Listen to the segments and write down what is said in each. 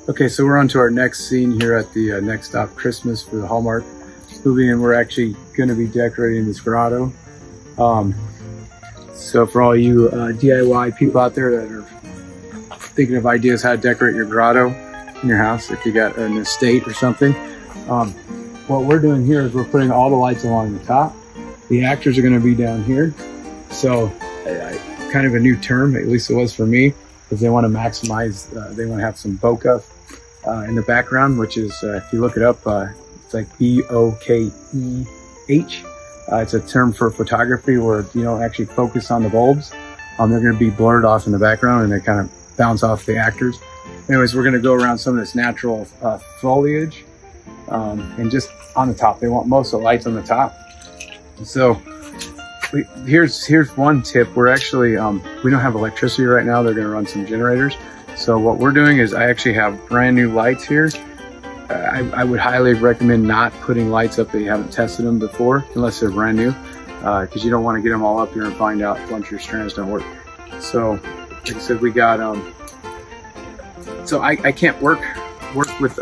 Okay, so we're on to our next scene here at the Next Stop Christmas for the Hallmark movie, and we're actually going to be decorating this grotto. So for all you DIY people out there that are thinking of ideas how to decorate your grotto in your house, if you got an estate or something, what we're doing here is we're putting all the lights along the top. The actors are going to be down here. So kind of a new term, at least it was for me, because they want to maximize, they want to have some bokeh in the background, which is, if you look it up, it's like B-O-K-E-H. It's a term for photography where you don't actually focus on the bulbs. They're going to be blurred off in the background and they kind of bounce off the actors. Anyways, we're going to go around some of this natural foliage and just on the top. They want most of the lights on the top. So here's one tip. We're actually, we don't have electricity right now. They're going to run some generators. So what we're doing is I actually have brand new lights here. I would highly recommend not putting lights up that you haven't tested them before, unless they're brand new, because you don't want to get them all up here and find out a bunch of your strands don't work. So like I said, we got, so I can't work with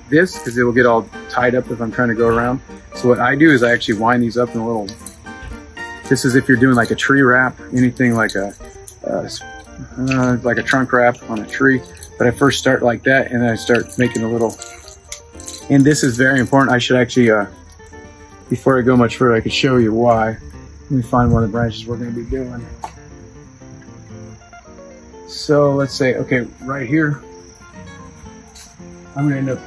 this because it will get all tied up if I'm trying to go around. So what I do is I actually wind these up in a little, this is if you're doing like a tree wrap, anything like a trunk wrap on a tree. But I first start like that and then I start making a little, and this is very important. I should actually, before I go much further, I could show you why. Let me find one of the branches we're gonna be doing. So let's say, okay, right here, I'm gonna end up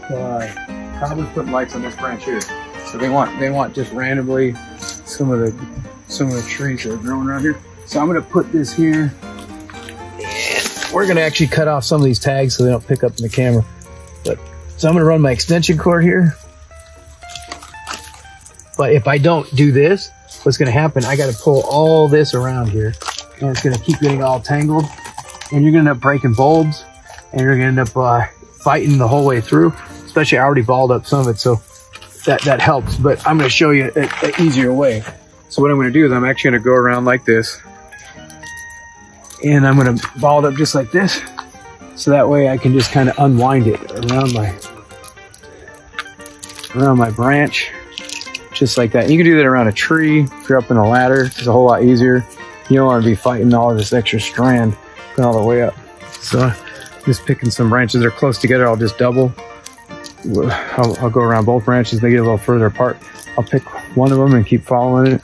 probably putting lights on this branch here. So they want just randomly some of the trees that are growing around here. So I'm gonna put this here. And we're gonna actually cut off some of these tags so they don't pick up in the camera. But so I'm gonna run my extension cord here. But if I don't do this, what's gonna happen? I gotta pull all this around here, and it's gonna keep getting all tangled. And you're gonna end up breaking bulbs, and you're gonna end up fighting the whole way through. Especially I already balled up some of it, so that helps. But I'm gonna show you an easier way. So what I'm gonna do is I'm actually gonna go around like this, and I'm gonna ball it up just like this. So that way I can just kind of unwind it around my branch, just like that. You can do that around a tree. If you're up in a ladder, it's a whole lot easier. You don't want to be fighting all of this extra strand going all the way up. So just picking some branches that are close together, I'll just double. I'll go around both branches. They get a little further apart. I'll pick one of them and keep following it.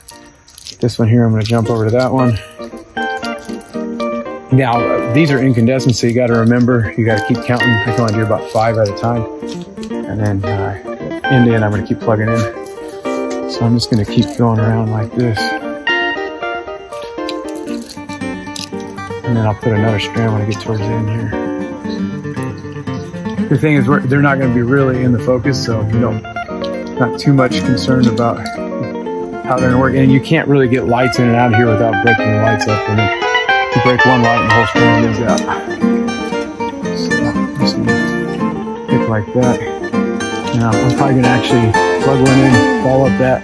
This one here, I'm going to jump over to that one. Now, these are incandescent, so you got to remember, you got to keep counting. I can only do about 5 at a time. And then end to end, I'm going to keep plugging in. So I'm just going to keep going around like this. And then I'll put another strand when I get towards the end here. The thing is, they're not going to be really in the focus, so you know, not too much concerned about how they're going to work. And you can't really get lights in and out of here without breaking the lights up. And then you break one light and the whole strand moves out. So I'm just going to pick like that. Now I'm probably going to actually plug one in, follow up that.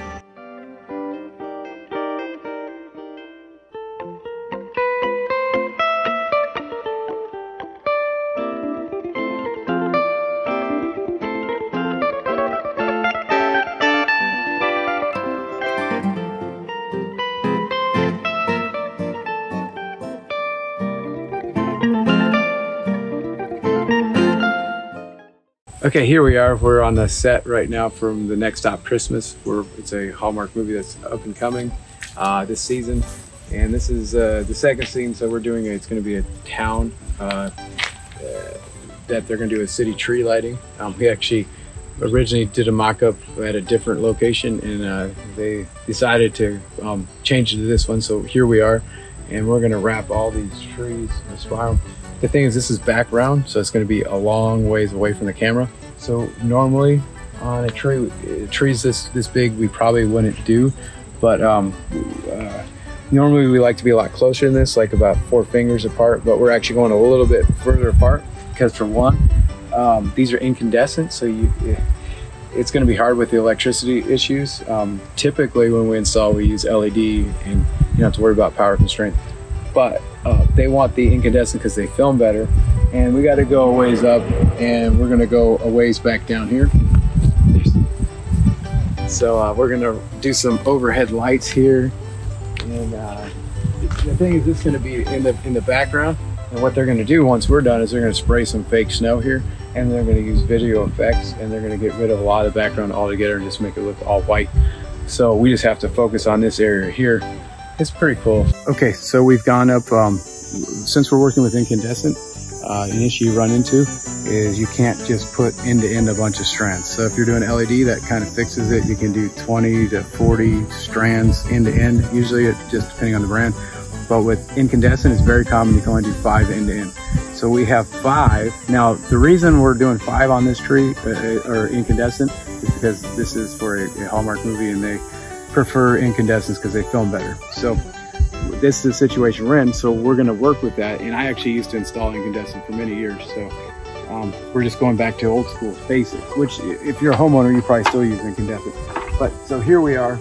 Okay, here we are. We're on the set right now from the Next Stop Christmas. It's a Hallmark movie that's up and coming this season. And this is the second scene, so we're doing it's going to be a town that they're going to do a city tree lighting. We actually originally did a mock-up at a different location, and they decided to change it to this one. So here we are, and we're going to wrap all these trees and spiral. The thing is, this is background, so it's going to be a long ways away from the camera. So normally on a tree, trees this big, we probably wouldn't do, but normally we like to be a lot closer than this, like about 4 fingers apart, but we're actually going a little bit further apart because, for one, these are incandescent, so it's going to be hard with the electricity issues. Typically when we install, we use LED, and you don't have to worry about power constraint. But they want the incandescent because they film better, and we got to go a ways up, and we're gonna go a ways back down here. So we're gonna do some overhead lights here, and the thing is, this is gonna be in the background. And what they're gonna do once we're done is they're gonna spray some fake snow here, and they're gonna use video effects, and they're gonna get rid of a lot of the background altogether and just make it look all white. So we just have to focus on this area here. It's pretty cool. Okay, so we've gone up, since we're working with incandescent, an issue you run into is you can't just put end to end a bunch of strands. So if you're doing LED, that kind of fixes it. You can do 20 to 40 strands end to end, usually it just depending on the brand. But with incandescent, it's very common, you can only do 5 end to end. So we have 5. Now, the reason we're doing 5 on this tree, or incandescent, is because this is for a Hallmark movie and they prefer incandescents because they film better. So this is the situation we're in, so we're gonna work with that. And I actually used to install incandescent for many years. So we're just going back to old school basics, which if you're a homeowner, you probably still use incandescent. But so here we are.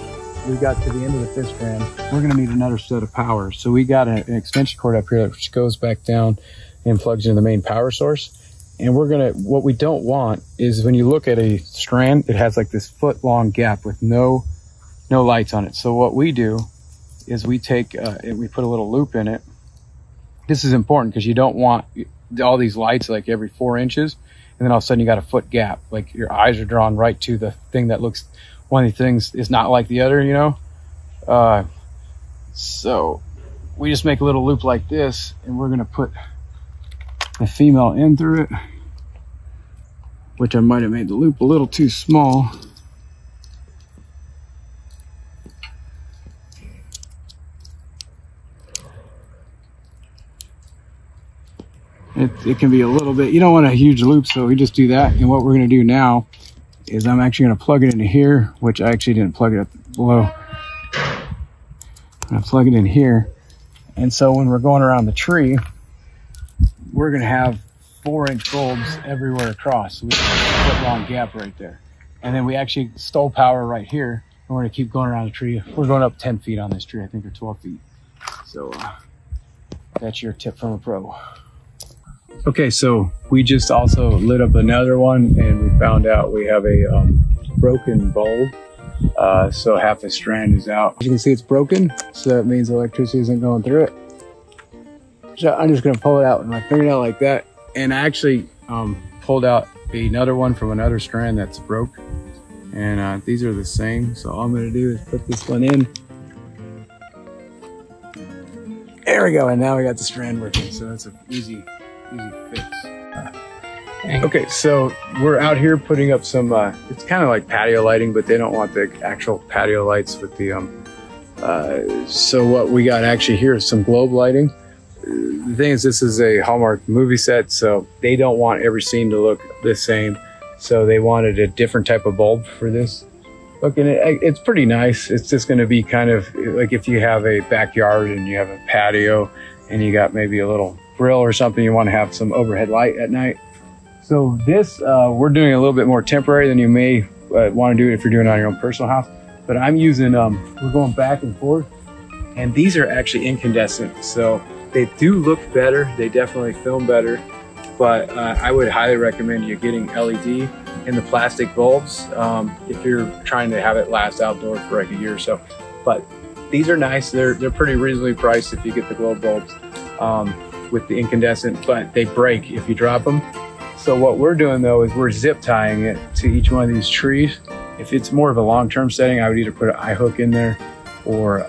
We got to the end of the 5th strand. We're gonna need another set of power. So we got an extension cord up here which goes back down and plugs into the main power source. And what we don't want is when you look at a strand, it has like this foot-long gap with no lights on it. So what we do is we take, we put a little loop in it. This is important because you don't want all these lights like every 4 inches. And then all of a sudden you got a foot gap. Like your eyes are drawn right to the thing that looks, one of the things is not like the other, you know? So we just make a little loop like this, and we're gonna put the female end through it, which I might have made the loop a little too small. It can be a little bit, you don't want a huge loop, so we just do that. And what we're gonna do now is I'm actually gonna plug it into here, which I actually didn't plug it up below. I'm gonna plug it in here. And so when we're going around the tree, we're gonna have 4-inch bulbs everywhere across. So we have a foot-long gap right there. And then we actually stole power right here, and we're gonna keep going around the tree. We're going up 10 feet on this tree, I think, or 12 feet. So that's your tip from a pro. Okay, so we just also lit up another one, and we found out we have a broken bulb. So half the strand is out. As you can see, it's broken, so that means electricity isn't going through it. So I'm just gonna pull it out with my fingernail like that. And I actually pulled out another one from another strand that's broke. And these are the same. So all I'm gonna do is put this one in. There we go, and now we got the strand working. So that's an easy fix. Okay, so we're out here putting up some, it's kind of like patio lighting, but they don't want the actual patio lights with the, so what we got actually here is some globe lighting. The thing is, this is a Hallmark movie set, so they don't want every scene to look the same. So they wanted a different type of bulb for this. Look, and it's pretty nice. It's just gonna be kind of like if you have a backyard and you have a patio and you got maybe a little grill or something, you want to have some overhead light at night. So this, we're doing a little bit more temporary than you may want to do it if you're doing it on your own personal house. But I'm using, we're going back and forth, and these are actually incandescent. So they do look better. They definitely film better. But I would highly recommend you getting LED in the plastic bulbs if you're trying to have it last outdoors for like a year or so. But these are nice. They're pretty reasonably priced if you get the globe bulbs. With the incandescent, but they break if you drop them. So what we're doing though is we're zip tying it to each one of these trees. If it's more of a long-term setting, I would either put an eye hook in there or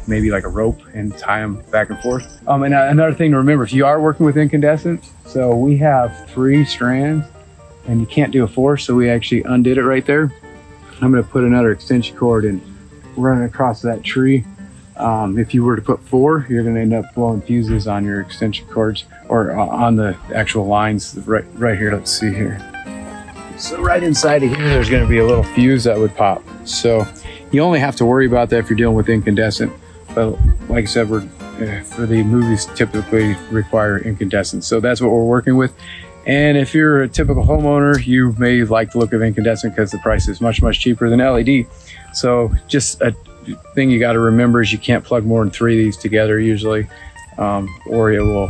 maybe like a rope and tie them back and forth. And another thing to remember, if you are working with incandescent, so we have 3 strands and you can't do a 4th, so we actually undid it right there. I'm gonna put another extension cord and run it across that tree. If you were to put 4, you're going to end up blowing fuses on your extension cords or on the actual lines right here. Let's see here. So right inside of here, there's going to be a little fuse that would pop. So you only have to worry about that if you're dealing with incandescent. But like I said, for the movies typically require incandescent. So that's what we're working with. And if you're a typical homeowner, you may like the look of incandescent because the price is much, much cheaper than LED. So just a thing you got to remember is you can't plug more than 3 of these together usually, or it will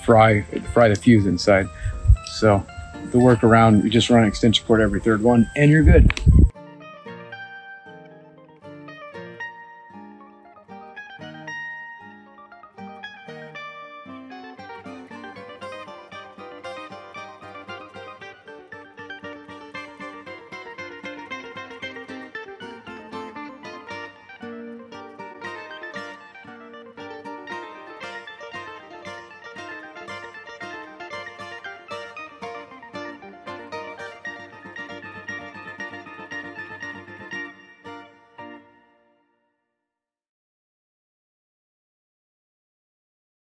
fry the fuse inside. So the workaround, you just run an extension cord every third one and you're good.